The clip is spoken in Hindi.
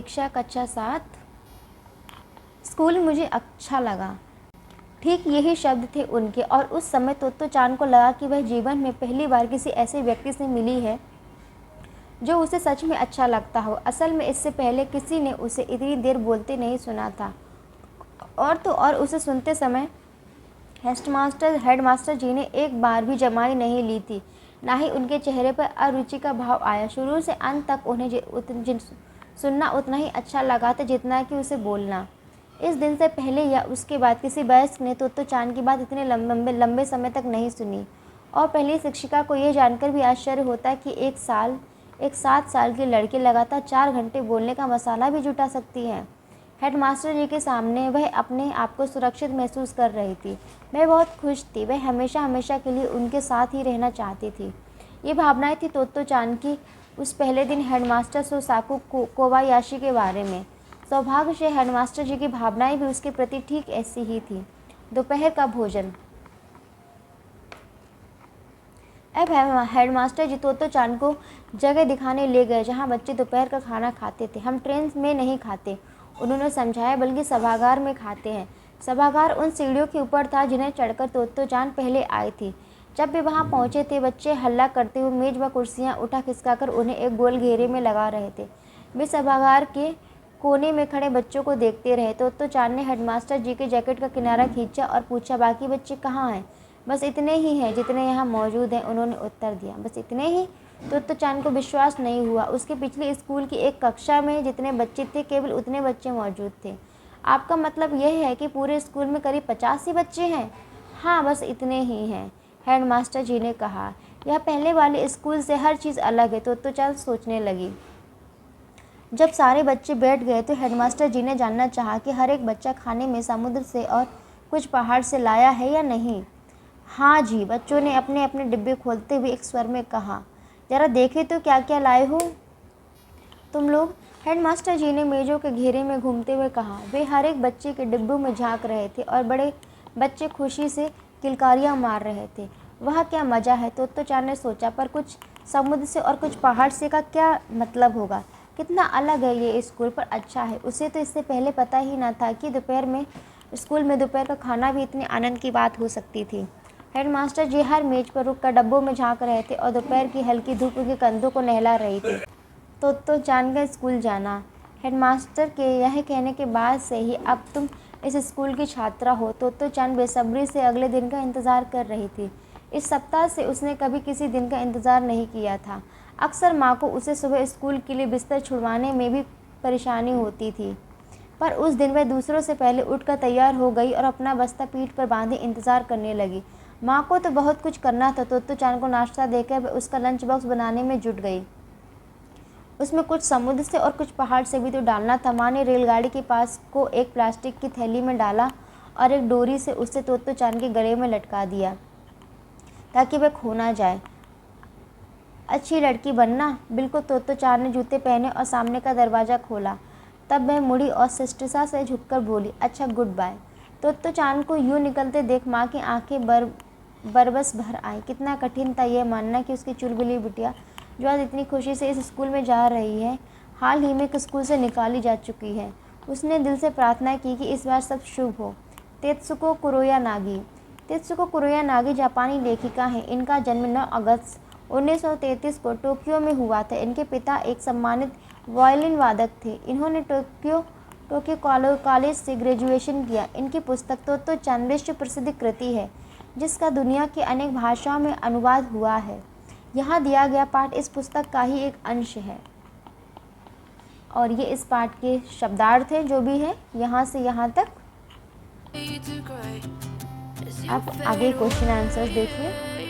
दीक्षा कक्षा 7। स्कूल मुझे अच्छा लगा। ठीक यही शब्द थे उनके, और उस समय तोत्तो चान को लगा कि वह जीवन में पहली बार किसी ऐसे व्यक्ति से मिली है जो उसे सच में अच्छा लगता हो। असल में इससे पहले किसी ने उसे इतनी देर बोलते नहीं सुना था, और तो और उसे सुनते समय हेडमास्टर जी ने एक बार भी जमाई नहीं ली थी। ना ही उनके चेहरे पर अरुचि का भाव आया। शुरू से अंत तक उन्हें सुनना उतना ही अच्छा लगा था जितना कि उसे बोलना। इस दिन से पहले या उसके बाद किसी वयस्क ने तोत्तो चान की बात इतने लंबे समय तक नहीं सुनी। और पहली शिक्षिका को यह जानकर भी आश्चर्य होता कि एक 7 साल की लड़की लगातार 4 घंटे बोलने का मसाला भी जुटा सकती है। हेडमास्टर जी के सामने वह अपने आप को सुरक्षित महसूस कर रही थी। वह बहुत खुश थी। वह हमेशा हमेशा के लिए उनके साथ ही रहना चाहती थी। ये भावनाएं थी तोत्तो चान की उस पहले दिन हेडमास्टर सोसाकू कोबायाशी के बारे में। सौभाग्य से हेडमास्टर जी की भावनाएं भी उसके प्रति ठीक ऐसी ही थी। दोपहर का भोजन। अब हेडमास्टर जी तोत्तो चान को जगह दिखाने ले गए जहां बच्चे दोपहर का खाना खाते थे। हम ट्रेन में नहीं खाते, उन्होंने समझाया, बल्कि सभागार में खाते हैं। सभागार उन सीढ़ियों के ऊपर था जिन्हें चढ़कर तोत्तो चान पहले आई थी। जब वे वहां पहुंचे थे, बच्चे हल्ला करते हुए मेज व कुर्सियां उठा खिसकाकर उन्हें एक गोल घेरे में लगा रहे थे। वे सभागार के कोने में खड़े बच्चों को देखते रहे। तोत्तो चान ने हेडमास्टर जी के जैकेट का किनारा खींचा और पूछा, बाकी बच्चे कहाँ हैं? बस इतने ही हैं जितने यहाँ मौजूद हैं, उन्होंने उत्तर दिया। बस इतने ही? तोत्तो चान को विश्वास नहीं हुआ। उसके पिछले स्कूल की एक कक्षा में जितने बच्चे थे, केवल उतने बच्चे मौजूद थे। आपका मतलब यह है कि पूरे स्कूल में करीब 50 ही बच्चे हैं? हाँ, बस इतने ही हैं, हेडमास्टर जी ने कहा। यह पहले वाले स्कूल से हर चीज़ अलग है, तोत्तो चान सोचने लगी। जब सारे बच्चे बैठ गए तो हेडमास्टर जी ने जानना चाहा कि हर एक बच्चा खाने में समुद्र से और कुछ पहाड़ से लाया है या नहीं। हाँ जी, बच्चों ने अपने अपने डिब्बे खोलते हुए एक स्वर में कहा। जरा देखें तो क्या क्या लाए हो तुम लोग, हेडमास्टर जी ने मेजों के घेरे में घूमते हुए कहा। वे हर एक बच्चे के डिब्बों में झांक रहे थे और बड़े बच्चे खुशी से किलकारियां मार रहे थे। वह क्या मज़ा है, तोत्तो चान ने सोचा, पर कुछ समुद्र से और कुछ पहाड़ से का क्या मतलब होगा? कितना अलग है ये स्कूल, पर अच्छा है। उसे तो इससे पहले पता ही न था कि स्कूल में दोपहर का खाना भी इतनी आनंद की बात हो सकती थी। हेडमास्टर जी हर मेज पर रुककर डब्बों में झांक रहे थे और दोपहर की हल्की धूप उनके कंधों को नहला रही थी। तोत्तो चान का स्कूल जाना। हेडमास्टर के यह कहने के बाद से ही अब तुम इस स्कूल की छात्रा हो। तोत्तो चान बेसब्री से अगले दिन का इंतज़ार कर रही थी। इस सप्ताह से उसने कभी किसी दिन का इंतज़ार नहीं किया था। अक्सर माँ को उसे सुबह स्कूल के लिए बिस्तर छुड़वाने में भी परेशानी होती थी, पर उस दिन वह दूसरों से पहले उठकर तैयार हो गई और अपना बस्ता पीठ पर बांधे इंतज़ार करने लगी। माँ को तो बहुत कुछ करना था। तोत्तो चान को नाश्ता देकर वह उसका लंच बॉक्स बनाने में जुट गई। उसमें कुछ समुद्र से और कुछ पहाड़ से भी तो डालना था। माँ ने रेलगाड़ी के पास को एक प्लास्टिक की थैली में डाला और एक डोरी से उसे तोत्तो चान के गले में लटका दिया ताकि वह खो ना जाए। अच्छी लड़की बनना। बिल्कुल, तोत्तो चान ने जूते पहने और सामने का दरवाज़ा खोला। तब वह मुड़ी और शिष्टता से झुककर बोली, अच्छा, गुड बाय। तोत्तो चान को यूँ निकलते देख माँ की आंखें बरबस भर आईं। कितना कठिन था यह मानना कि उसकी चुलबुली बिटिया, जो आज इतनी खुशी से इस स्कूल में जा रही है, हाल ही में एक स्कूल से निकाली जा चुकी है। उसने दिल से प्रार्थना की कि इस बार सब शुभ हो। तेत्सुको कुरोयानागी जापानी लेखिका हैं। इनका जन्म 9 अगस्त 1933 को टोक्यो में हुआ था। इनके पिता एक सम्मानित वायलिन वादक थे। इन्होंने टोक्यो कॉलेज से ग्रेजुएशन किया। इनकी पुस्तक तोत्तो चान विश्व प्रसिद्ध कृति है जिसका दुनिया की अनेक भाषाओं में अनुवाद हुआ है। यहाँ दिया गया पाठ इस पुस्तक का ही एक अंश है और ये इस पाठ के शब्दार्थ हैं जो भी है यहाँ से यहाँ तक। आप आगे क्वेश्चन आंसर्स देखिए।